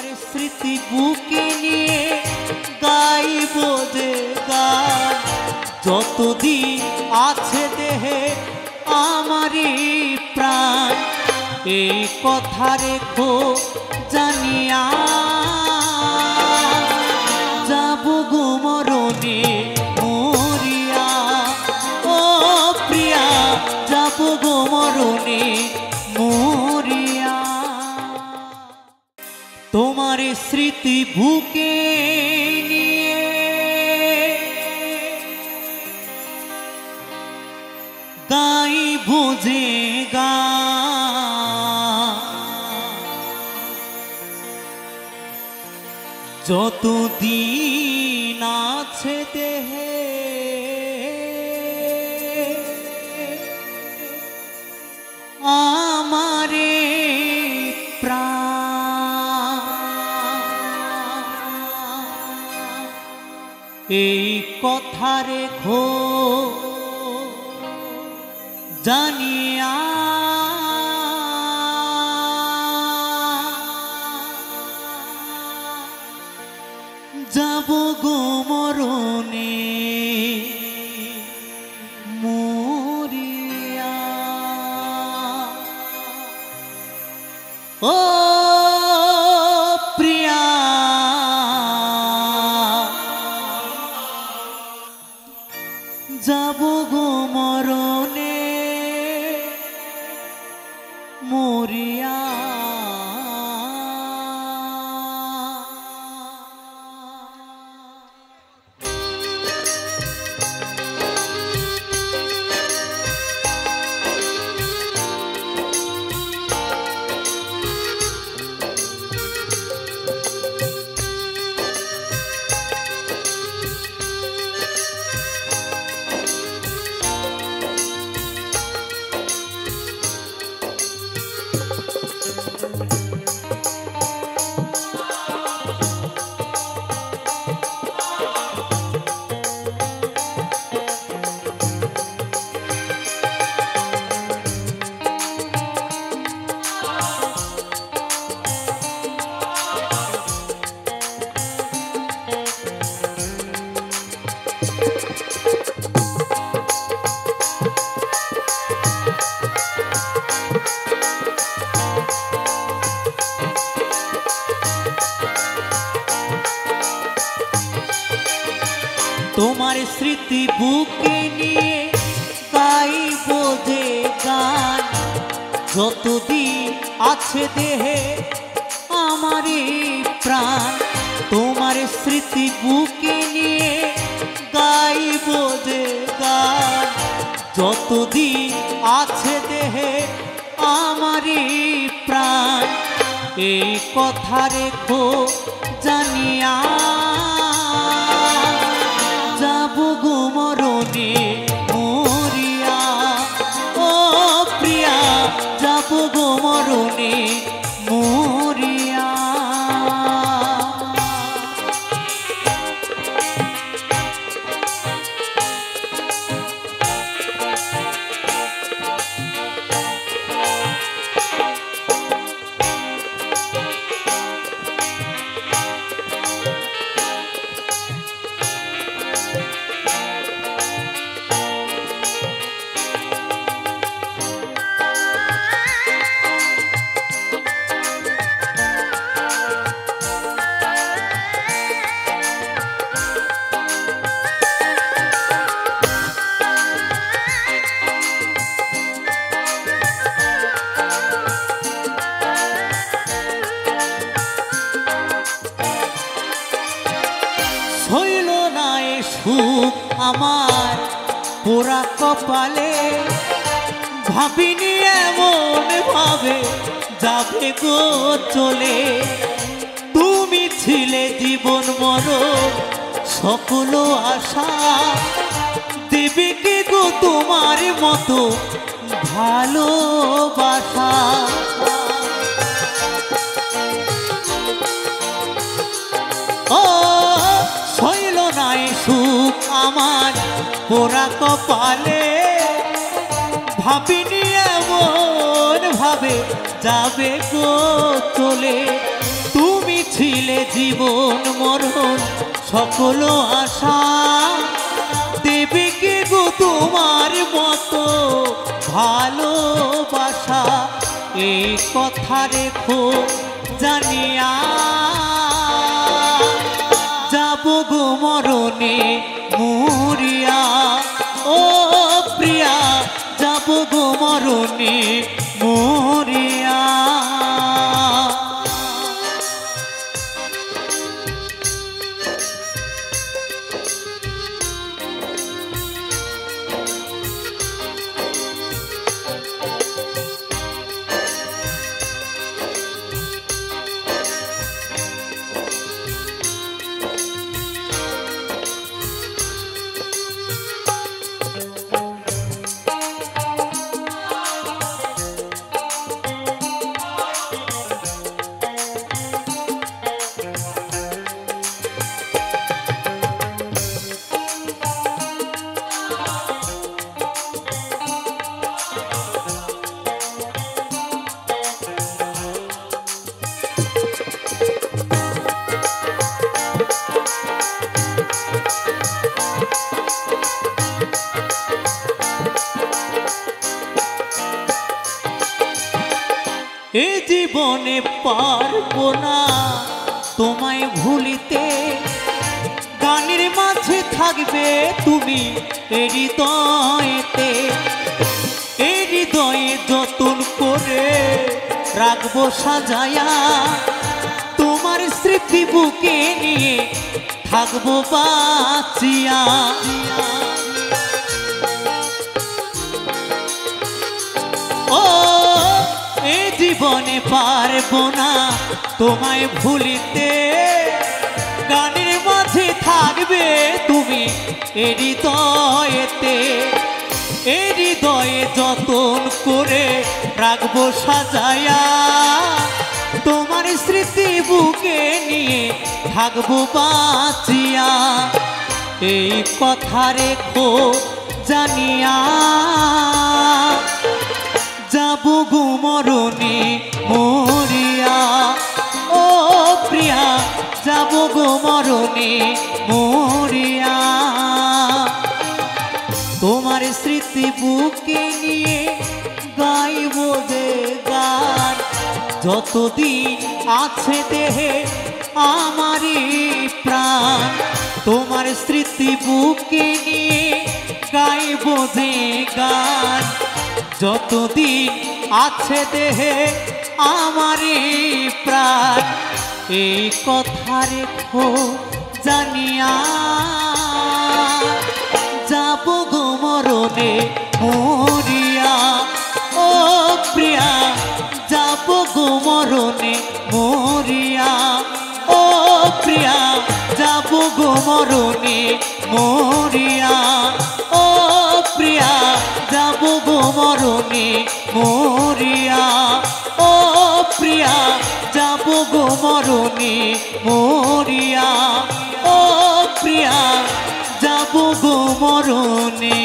তোমার স্মৃতি বুকে নিয়ে গাইব যে গান, যতদিন আছে দেহে আমারই প্রাণ। এই কথা রেখো জানিয়া, যাব গো মরণে মরিয়া। ও প্রিয়া, যাব গো মরণে মরিয়া। তোমার স্মৃতি বুকে নিয়ে গাইব যে গান, যতদিন আছে দেহে আমারে প্রাণ। এই কথা রেখো জানিয়া, যাব গো মরণে মরিয়া। ও প্রিয়া, যাব গো মরণে মরিয়া। তোমার স্মৃতি বুকে নিয়ে গাইব যে গান, যতদিন আছে দেহে আমারই প্রাণ। তোমার স্মৃতি বুকে নিয়ে গাইব যে গান, যতদিন আছে দেহে আমারই প্রাণ। এই কথা রেখো জানিয়া, যাব গো মরণে মরিয়া। ও প্রিয়া, যাব গো মরণে মরিয়া। হইল না এ সুখ আমার পোড়া কপালে, ভাবিনি এমন ভাবে যাবে গো চলে। তুমি ছিলে জীবন মরণ সকল আশা, দেবে কে গো তোমার মতো ভালোবাসা। ও হইল না এ সুখ আমার পোড়া কপালে, ভাবিনি এমন ভাবে যাবে গো চলে। তুমি জীবন মরণ সকল আশা দেবে কে গো তোমার মতো ভালোবাসা। এই কথা রেখো জানিয়া, যাব গো মরণে মরিয়া। ও প্রিয়া, যাব গো মরণে মরিয়া। এ জীবনে পারবো না তোমায় ভুলিতে, গানের মাঝে থাকবে তুমি এ হৃদয়েতে। এ হৃদয়ে যতন করে রাখবো সাজায়া, তোমার স্মৃতি বুকে নিয়ে থাকবো বাঁচিয়া। ও এ জীবনে পারবো না তোমায় ভুলিতে, গানের মাঝে থাকবে তুমি এ হৃদয়েতে। এ হৃদয়ে যতন করে রাখবো সাজায়া, তোমার স্মৃতি বুকে নিয়ে থাকবো বাঁচিয়া। এই কথা রেখো জানিয়া, যাব গো মরণে মরিয়া। ও প্রিয়া, যাব গো মরণে মরিয়া। তোমার স্মৃতি বুকে নিয়ে গাইব যে গান, যতদিন আছে দেহে আমারই প্রাণ। তোমার স্মৃতি বুকে নিয়ে গাইব যে গান, যতদিন আছে দেহে আমারই প্রাণ। এই কথা রেখো জানিয়া, যাব গো মরণে মরিয়া। ও প্রিয়া, যাব গো মরণে মরিয়া। ও প্রিয়া, যাব গো মরণে মরিয়া। ও প্রিয়া, যাব গো মরণে মরিয়া। ও প্রিয়া, যাব গো মরণে মরিয়া। ও প্রিয়া, যাব গো মরণে